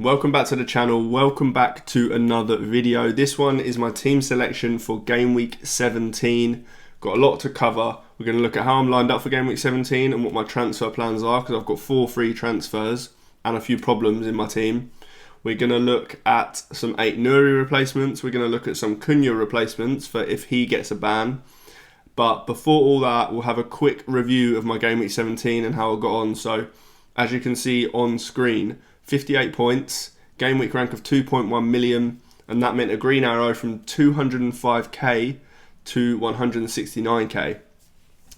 Welcome back to the channel, welcome back to another video. This one is my team selection for Game Week 17. Got a lot to cover. We're going to look at how I'm lined up for Game Week 17 and what my transfer plans are, because I've got 4 free transfers and a few problems in my team. We're going to look at some Aït-Nouri replacements. We're going to look at some Cunha replacements for if he gets a ban. But before all that, we'll have a quick review of my Game Week 17 and how I got on. So as you can see on screen, 58 points, game week rank of 2.1 million, and that meant a green arrow from 205k to 169k.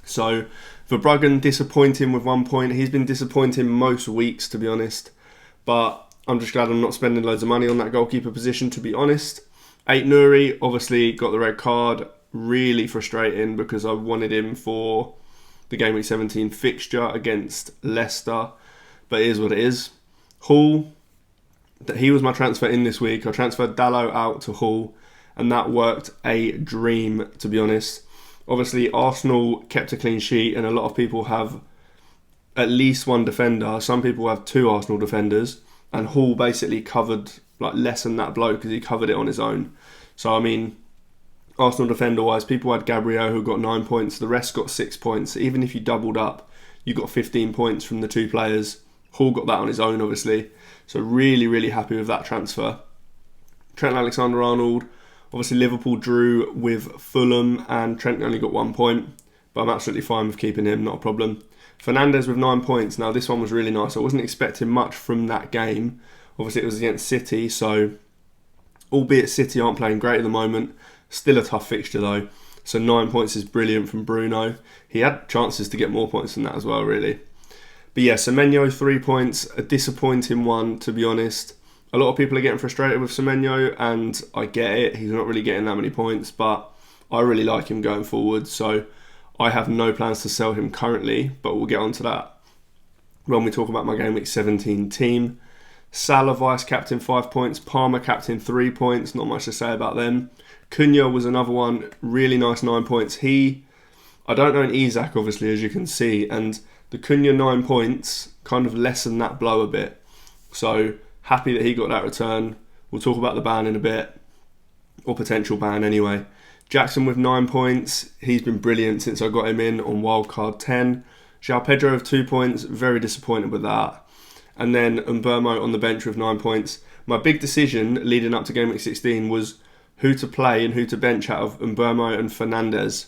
So Verbruggen disappointing with 1 point. He's been disappointing most weeks, to be honest, but I'm just glad I'm not spending loads of money on that goalkeeper position, to be honest. Aït-Nouri obviously got the red card, really frustrating because I wanted him for the Game Week 17 fixture against Leicester, but it is what it is. Hull, he was my transfer in this week. I transferred Dalot out to Hull, and that worked a dream, to be honest. Obviously, Arsenal kept a clean sheet, and a lot of people have at least one defender. Some people have 2 Arsenal defenders, and Hull basically covered like less than that bloke because he covered it on his own. So, I mean, Arsenal defender-wise, people had Gabriel who got 9 points. The rest got 6 points. Even if you doubled up, you got 15 points from the 2 players. Hull got that on his own, obviously. So really, really happy with that transfer. Trent Alexander-Arnold. Obviously, Liverpool drew with Fulham and Trent only got 1 point. But I'm absolutely fine with keeping him, not a problem. Fernandes with 9 points. Now, this one was really nice. I wasn't expecting much from that game. Obviously, it was against City. So, albeit City aren't playing great at the moment, still a tough fixture though. So 9 points is brilliant from Bruno. He had chances to get more points than that as well, really. But yeah, Semenyo 3 points, a disappointing one, to be honest. A lot of people are getting frustrated with Semenyo, and I get it. He's not really getting that many points, but I really like him going forward. So I have no plans to sell him currently, but we'll get on to that when we talk about my Game Week 17 team. Salah vice captain 5 points, Palmer captain 3 points, not much to say about them. Cunha was another one, really nice 9 points. I don't own Isaac, obviously, as you can see, and the Cunha 9 points kind of lessened that blow a bit. So happy that he got that return. We'll talk about the ban in a bit, or potential ban anyway. Jackson with 9 points. He's been brilliant since I got him in on wildcard 10. João Pedro with 2 points. Very disappointed with that. And then Mbeumo on the bench with 9 points. My big decision leading up to Game Week 16 was who to play and who to bench out of Mbeumo and Fernandes.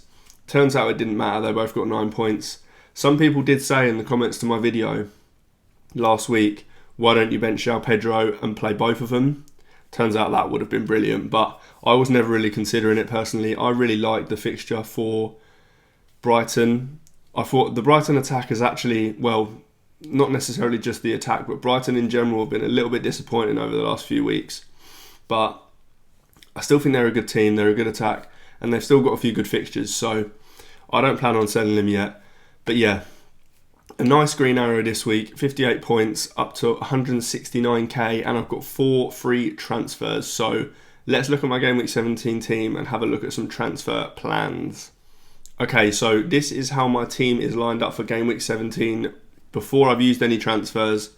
Turns out it didn't matter. They both got 9 points. Some people did say in the comments to my video last week, why don't you bench João Pedro and play both of them? Turns out that would have been brilliant, but I was never really considering it personally. I really liked the fixture for Brighton. I thought the Brighton attack is actually, well, not necessarily just the attack, but Brighton in general have been a little bit disappointing over the last few weeks. But I still think they're a good team, they're a good attack, and they've still got a few good fixtures, so I don't plan on selling them yet. But yeah, a nice green arrow this week, 58 points up to 169k, and I've got 4 free transfers. So let's look at my Game Week 17 team and have a look at some transfer plans. Okay, so this is how my team is lined up for Game Week 17 before I've used any transfers.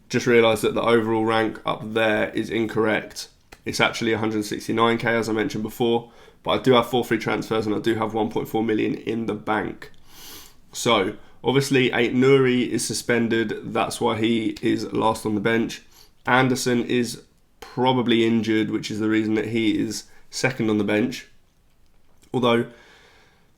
Just realised that the overall rank up there is incorrect. It's actually 169k as I mentioned before, but I do have 4 free transfers and I do have 1.4 million in the bank. So, obviously, Aït-Nouri is suspended. That's why he is last on the bench. Anderson is probably injured, which is the reason that he is second on the bench. Although,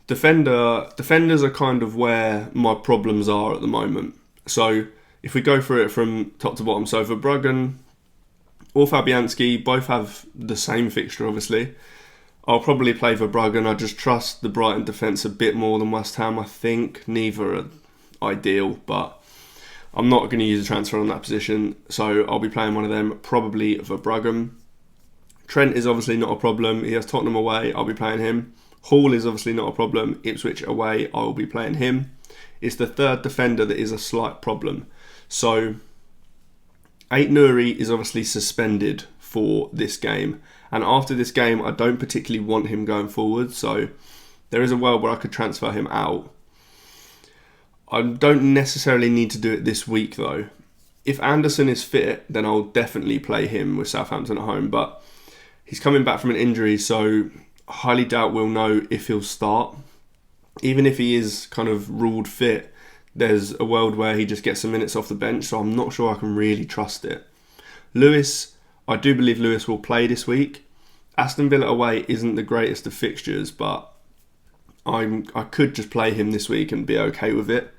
defenders are kind of where my problems are at the moment. So, if we go through it from top to bottom. So, Verbruggen or Fabianski both have the same fixture, obviously. I'll probably play Verbruggen. I just trust the Brighton defence a bit more than West Ham, I think. Neither are ideal, but I'm not going to use a transfer on that position, so I'll be playing one of them, probably Verbruggen. Trent is obviously not a problem. He has Tottenham away, I'll be playing him. Hall is obviously not a problem. Ipswich away, I will be playing him. It's the third defender that is a slight problem. So, Aït-Nouri is obviously suspended for this game. And after this game, I don't particularly want him going forward. So there is a world where I could transfer him out. I don't necessarily need to do it this week though. If Anderson is fit, then I'll definitely play him with Southampton at home. But he's coming back from an injury, so I highly doubt we'll know if he'll start. Even if he is kind of ruled fit, there's a world where he just gets some minutes off the bench, so I'm not sure I can really trust it. Lewis, I do believe Lewis will play this week. Aston Villa away isn't the greatest of fixtures, but I could just play him this week and be okay with it.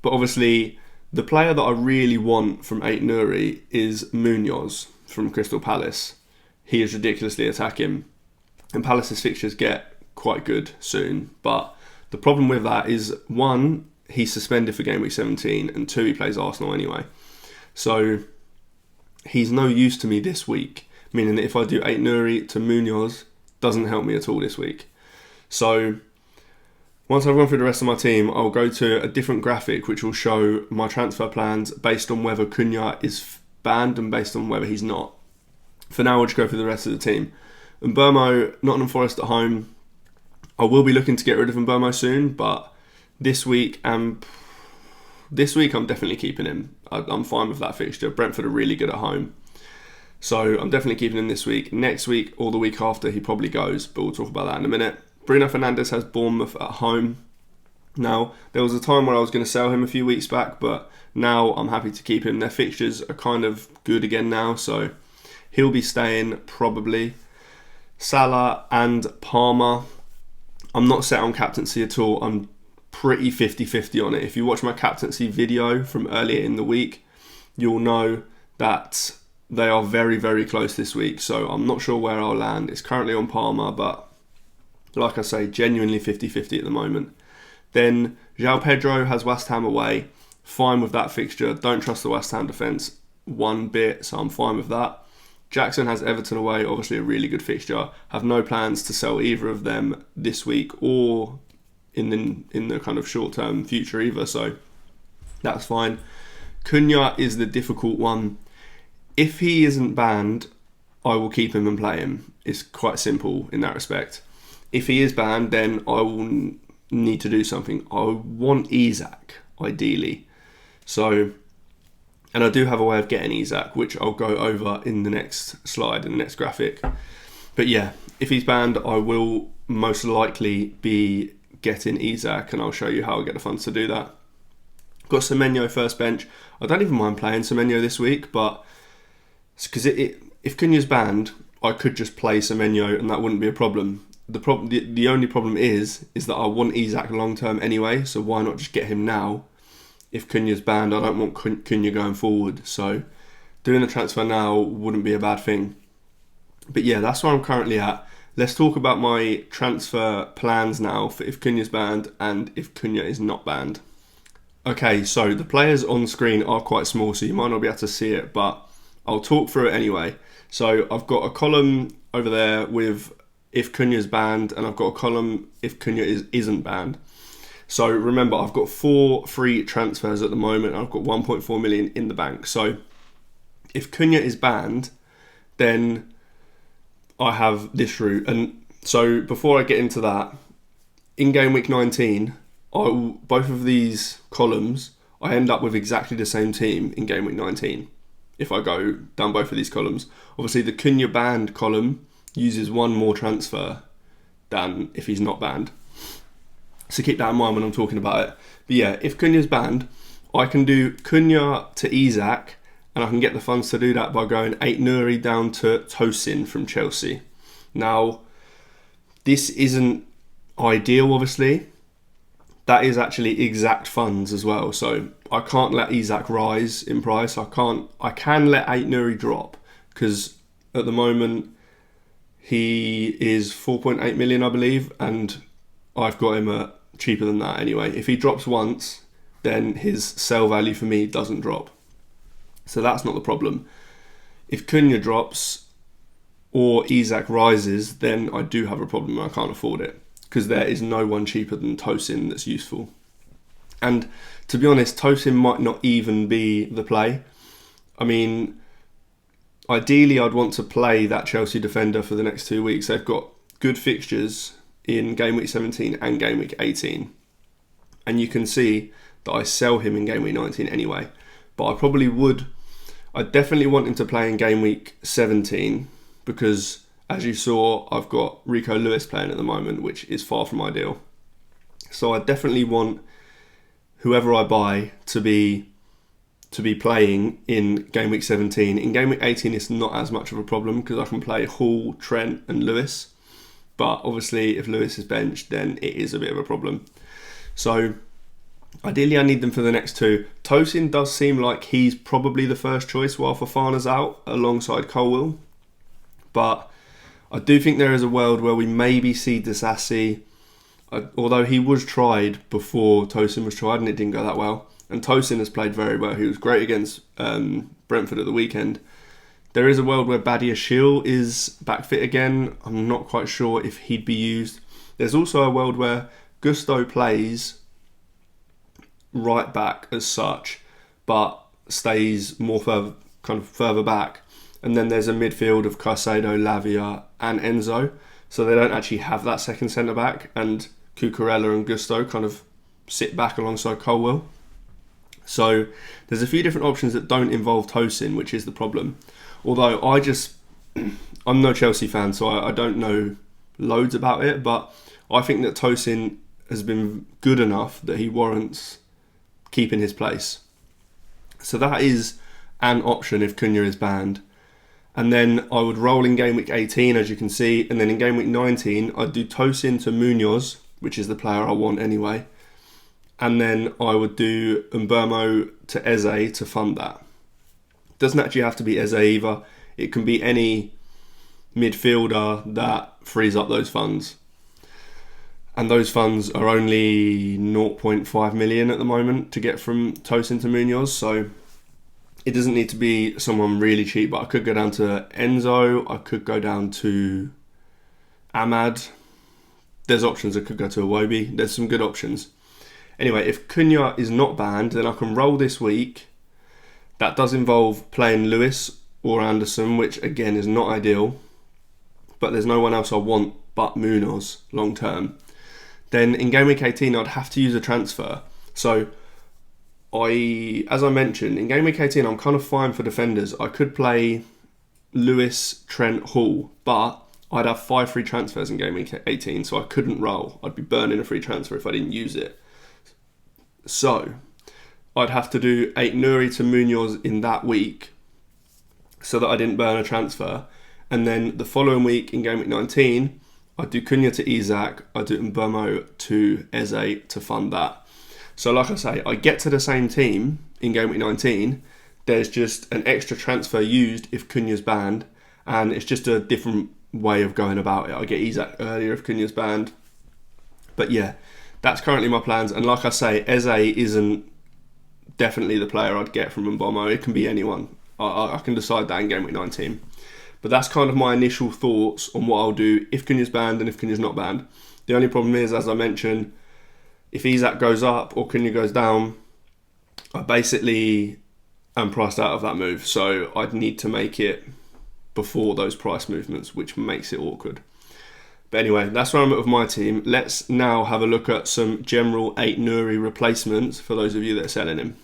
But obviously, the player that I really want from Aït-Nouri is Munoz from Crystal Palace. He is ridiculously attacking, and Palace's fixtures get quite good soon. But the problem with that is, one, he's suspended for Game Week 17, and two, he plays Arsenal anyway. So he's no use to me this week, meaning that if I do Aït-Nouri to Munoz, doesn't help me at all this week. So once I've gone through the rest of my team, I'll go to a different graphic which will show my transfer plans based on whether Cunha is banned and based on whether he's not. For now, I'll just go through the rest of the team. Mbeumo, Nottingham Forest at home. I will be looking to get rid of Mbeumo soon, but this week I'm definitely keeping him. I'm fine with that fixture. Brentford are really good at home, so I'm definitely keeping him this week. Next week or the week after, he probably goes, but we'll talk about that in a minute. Bruno Fernandes has Bournemouth at home. Now, there was a time where I was going to sell him a few weeks back, but now I'm happy to keep him. Their fixtures are kind of good again now, so he'll be staying probably. Salah and Palmer. I'm not set on captaincy at all. I'm pretty 50-50 on it. If you watch my captaincy video from earlier in the week, you'll know that they are very, very close this week. So I'm not sure where I'll land. It's currently on Palmer, but like I say, genuinely 50-50 at the moment. Then João Pedro has West Ham away. Fine with that fixture. Don't trust the West Ham defence one bit, so I'm fine with that. Jackson has Everton away, obviously a really good fixture. Have no plans to sell either of them this week or in the kind of short-term future either, so that's fine. Cunha is the difficult one. If he isn't banned, I will keep him and play him. It's quite simple in that respect. If he is banned, then I will need to do something. I want Isak, ideally. So, and I do have a way of getting Isak, which I'll go over in the next slide, in the next graphic. But yeah, if he's banned, I will most likely be getting Isak, and I'll show you how I'll get the funds to do that. Got Semenyo first bench. I don't even mind playing Semenyo this week, but because if Cunha's banned, I could just play Semenyo and that wouldn't be a problem. The only problem is that I want Isak long term anyway, so why not just get him now? If Cunha's banned, I don't want Cunha going forward, so doing the transfer now wouldn't be a bad thing. But yeah, that's where I'm currently at. Let's talk about my transfer plans now for if Cunha's banned and if Cunha is not banned. Okay, so the players on screen are quite small, so you might not be able to see it, but I'll talk through it anyway. So I've got a column over there with if Cunha's banned, and I've got a column if Cunha isn't banned. So remember, I've got 4 free transfers at the moment. I've got 1.4 million in the bank. So if Cunha is banned, then I have this route. And so before I get into that, in Game Week 19, both of these columns, I end up with exactly the same team in Game Week 19. If I go down both of these columns, obviously the Cunha banned column uses 1 more transfer than if he's not banned. So keep that in mind when I'm talking about it. But yeah, if Cunha's banned, I can do Cunha to Isak, and I can get the funds to do that by going Aït-Nouri down to Tosin from Chelsea. Now, this isn't ideal, obviously. That is actually exact funds as well. So I can't let Isak rise in price. I can let Aït-Nouri drop, because at the moment he is 4.8 million, I believe, and I've got him at cheaper than that anyway. If he drops once, then his sell value for me doesn't drop. So that's not the problem. If Cunha drops or Isak rises, then I do have a problem and I can't afford it, because there is no one cheaper than Tosin that's useful. And to be honest, Tosin might not even be the play. I mean, ideally I'd want to play that Chelsea defender for the next 2 weeks. They've got good fixtures in Game Week 17 and Game Week 18. And you can see that I sell him in Game Week 19 anyway. but I definitely want him to play in game week 17 because, as you saw, I've got Rico Lewis playing at the moment, which is far from ideal. So I definitely want whoever I buy to be playing in game week 17. In game week 18, it's not as much of a problem because I can play Hall, Trent, and Lewis. But obviously, if Lewis is benched, then it is a bit of a problem. So ideally, I need them for the next two. Tosin does seem like he's probably the first choice while Fofana's out alongside Colwill. But I do think there is a world where we maybe see Disassi, although he was tried before Tosin was tried and it didn't go that well. And Tosin has played very well. He was great against Brentford at the weekend. There is a world where Badiashile is back fit again. I'm not quite sure if he'd be used. There's also a world where Gusto plays right back as such, but stays more further back. And then there's a midfield of Caicedo, Lavia and Enzo. So they don't actually have that second centre-back. And Cucurella and Gusto kind of sit back alongside Colwill. So there's a few different options that don't involve Tosin, which is the problem. Although I'm no Chelsea fan, so I don't know loads about it. But I think that Tosin has been good enough that he warrants keeping his place. So that is an option if Cunha is banned. And then I would roll in game week 18, as you can see. And then in game week 19, I'd do Tosin to Munoz, which is the player I want anyway. And then I would do Mbeumo to Eze to fund that. Doesn't actually have to be Eze either. It can be any midfielder that frees up those funds. And those funds are only 0.5 million at the moment to get from Tosin to Munoz. So it doesn't need to be someone really cheap, but I could go down to Enzo. I could go down to Ahmad. There's options. I could go to Iwobi. There's some good options. Anyway, if Cunha is not banned, then I can roll this week. That does involve playing Lewis or Anderson, which again is not ideal. But there's no one else I want but Munoz long term. Then in game week 18, I'd have to use a transfer. So as I mentioned, in game week 18, I'm kind of fine for defenders. I could play Lewis, Trent, Hall, but I'd have 5 free transfers in game week 18, so I couldn't roll. I'd be burning a free transfer if I didn't use it. So I'd have to do Aït-Nouri to Munoz in that week so that I didn't burn a transfer. And then the following week in game week 19, I'd do Cunha to Isak, I'd do Mbeumo to Eze to fund that. So like I say, I get to the same team in game week 19. There's just an extra transfer used if Cunha's banned, and it's just a different way of going about it. I get Isak earlier if Cunha's banned. But yeah, that's currently my plans. And like I say, Eze isn't definitely the player I'd get from Mbeumo. It can be anyone. I can decide that in game week 19. But that's kind of my initial thoughts on what I'll do if Cunha's banned and if Cunha's not banned. The only problem is, as I mentioned, if Isak goes up or Cunha goes down, I basically am priced out of that move. So I'd need to make it before those price movements, which makes it awkward. But anyway, that's where I'm at with my team. Let's now have a look at some general Aït-Nouri replacements for those of you that are selling him.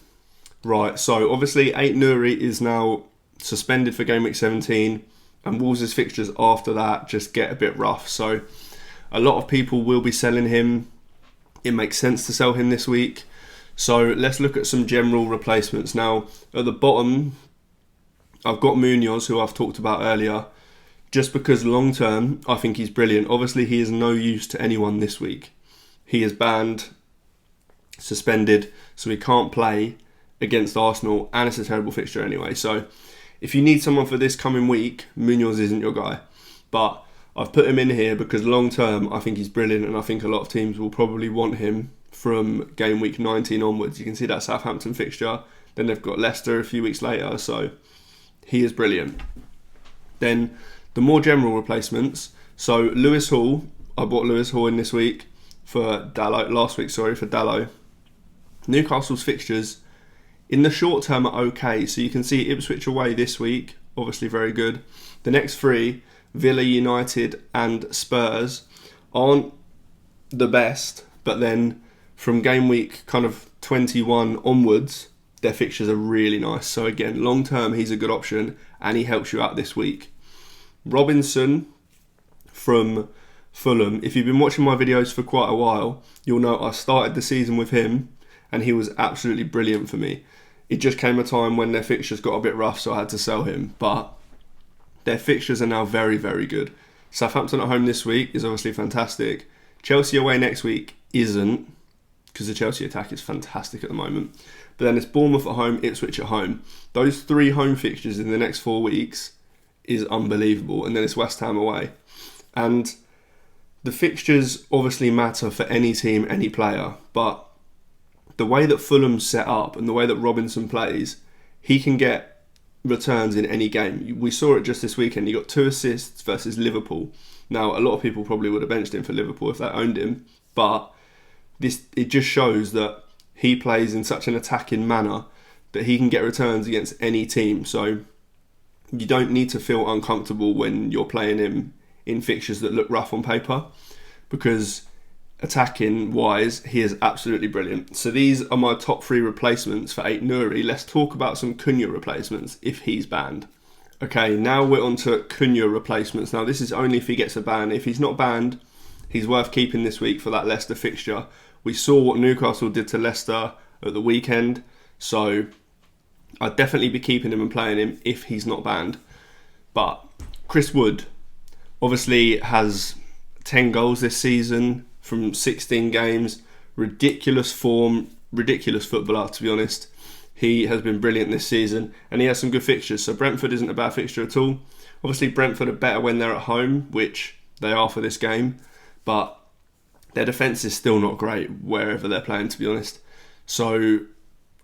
Right, so obviously Aït-Nouri is now suspended for game week 17, and Wolves' fixtures after that just get a bit rough. So a lot of people will be selling him. It makes sense to sell him this week. So let's look at some general replacements. Now, at the bottom, I've got Munoz, who I've talked about earlier, just because long term, I think he's brilliant. Obviously, he is no use to anyone this week. He is banned, suspended, so he can't play against Arsenal, and it's a terrible fixture anyway. So if you need someone for this coming week, Munoz isn't your guy. But I've put him in here because long term, I think he's brilliant, and I think a lot of teams will probably want him from game week 19 onwards. You can see that Southampton fixture. Then they've got Leicester a few weeks later, so he is brilliant. Then the more general replacements. So Lewis Hall, I bought Lewis Hall in this week for Dalot. Newcastle's fixtures in the short term are okay. So you can see Ipswich away this week, obviously very good. The next 3, Villa, United and Spurs, aren't the best, but then from game week kind of 21 onwards, their fixtures are really nice. So again, long term, he's a good option, and he helps you out this week. Robinson from Fulham. If you've been watching my videos for quite a while, you'll know I started the season with him, and he was absolutely brilliant for me. It just came a time when their fixtures got a bit rough, so I had to sell him. But their fixtures are now very, very good. Southampton at home this week is obviously fantastic. Chelsea away next week isn't, because the Chelsea attack is fantastic at the moment. But then it's Bournemouth at home, Ipswich at home. Those 3 home fixtures in the next 4 weeks is unbelievable. And then it's West Ham away. And the fixtures obviously matter for any team, any player. But the way that Fulham's set up and the way that Robinson plays, he can get returns in any game. We saw it just this weekend. He got 2 assists versus Liverpool. Now, a lot of people probably would have benched him for Liverpool if they owned him. But it just shows that he plays in such an attacking manner that he can get returns against any team. So you don't need to feel uncomfortable when you're playing him in fixtures that look rough on paper, because attacking wise, he is absolutely brilliant. So these are my top 3 replacements for Aït-Nouri. Let's talk about some Cunha replacements if he's banned. Okay, now we're on to Cunha replacements. Now this is only if he gets a ban. If he's not banned, he's worth keeping this week for that Leicester fixture. We saw what Newcastle did to Leicester at the weekend, so I'd definitely be keeping him and playing him if he's not banned. But Chris Wood obviously has 10 goals this season from 16 games. Ridiculous form, ridiculous footballer, to be honest. He has been brilliant this season, and he has some good fixtures. So Brentford isn't a bad fixture at all. Obviously Brentford are better when they're at home, which they are for this game, but their defence is still not great wherever they're playing, to be honest. So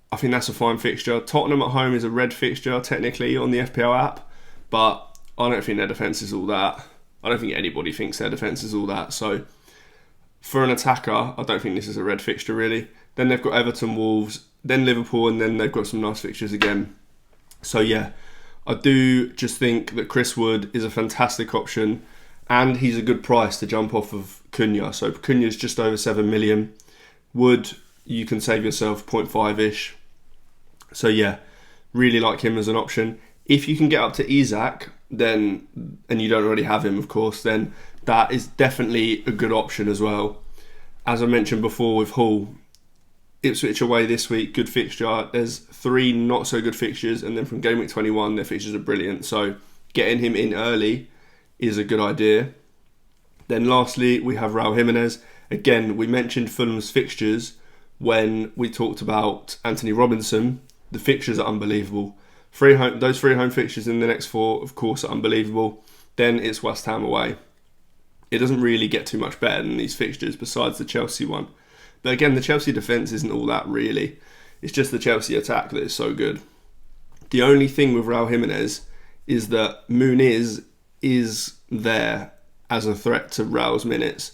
I think that's a fine fixture. Tottenham at home is a red fixture, technically, on the FPL app, but I don't think their defence is all that. I don't think anybody thinks their defence is all that. So for an attacker, I don't think this is a red fixture, really. Then they've got Everton, Wolves, then Liverpool, and then they've got some nice fixtures again. So yeah, I do just think that Chris Wood is a fantastic option, and he's a good price to jump off of Cunha. So Cunha's just over 7 million. Wood, you can save yourself 0.5-ish. So yeah, really like him as an option. If you can get up to Isak, then, and you don't already have him, of course, then that is definitely a good option as well. As I mentioned before with Hull, Ipswich away this week, good fixture. There's 3 not so good fixtures, and then from Gameweek 21, their fixtures are brilliant. So getting him in early is a good idea. Then lastly, we have Raul Jimenez. Again, we mentioned Fulham's fixtures when we talked about Anthony Robinson. The fixtures are unbelievable. Those 3 home fixtures in the next 4, of course, are unbelievable. Then it's West Ham away. It doesn't really get too much better than these fixtures besides the Chelsea one. But again, the Chelsea defence isn't all that really. It's just the Chelsea attack that is so good. The only thing with Raul Jimenez is that Muniz is there as a threat to Raul's minutes.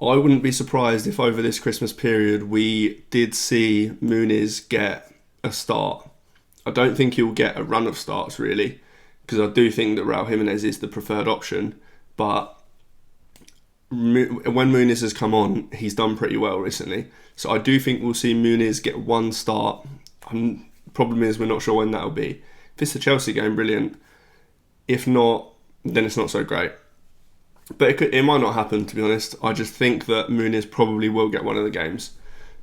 I wouldn't be surprised if over this Christmas period we did see Muniz get a start. I don't think he'll get a run of starts really, because I do think that Raul Jimenez is the preferred option. But when Muniz has come on, he's done pretty well recently. So I do think we'll see Muniz get 1 start. Problem is, we're not sure when that'll be. If it's the Chelsea game, brilliant. If not, then it's not so great. But it might not happen, to be honest. I just think that Muniz probably will get one of the games.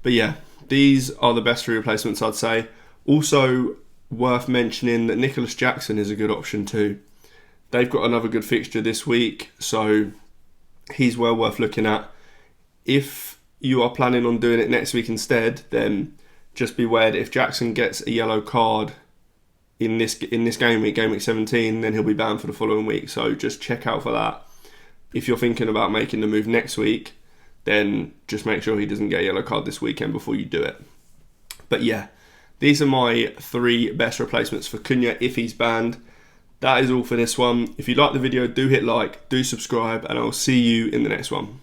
But yeah, these are the best 3 replacements, I'd say. Also worth mentioning that Nicholas Jackson is a good option too. They've got another good fixture this week, so he's well worth looking at. If you are planning on doing it next week instead, then just beware that if Jackson gets a yellow card in this game week, Gameweek 17, then he'll be banned for the following week. So just check out for that. If you're thinking about making the move next week, then just make sure he doesn't get a yellow card this weekend before you do it. But yeah, these are my 3 best replacements for Cunha if he's banned. That is all for this one. If you like the video, do hit like, do subscribe, and I'll see you in the next one.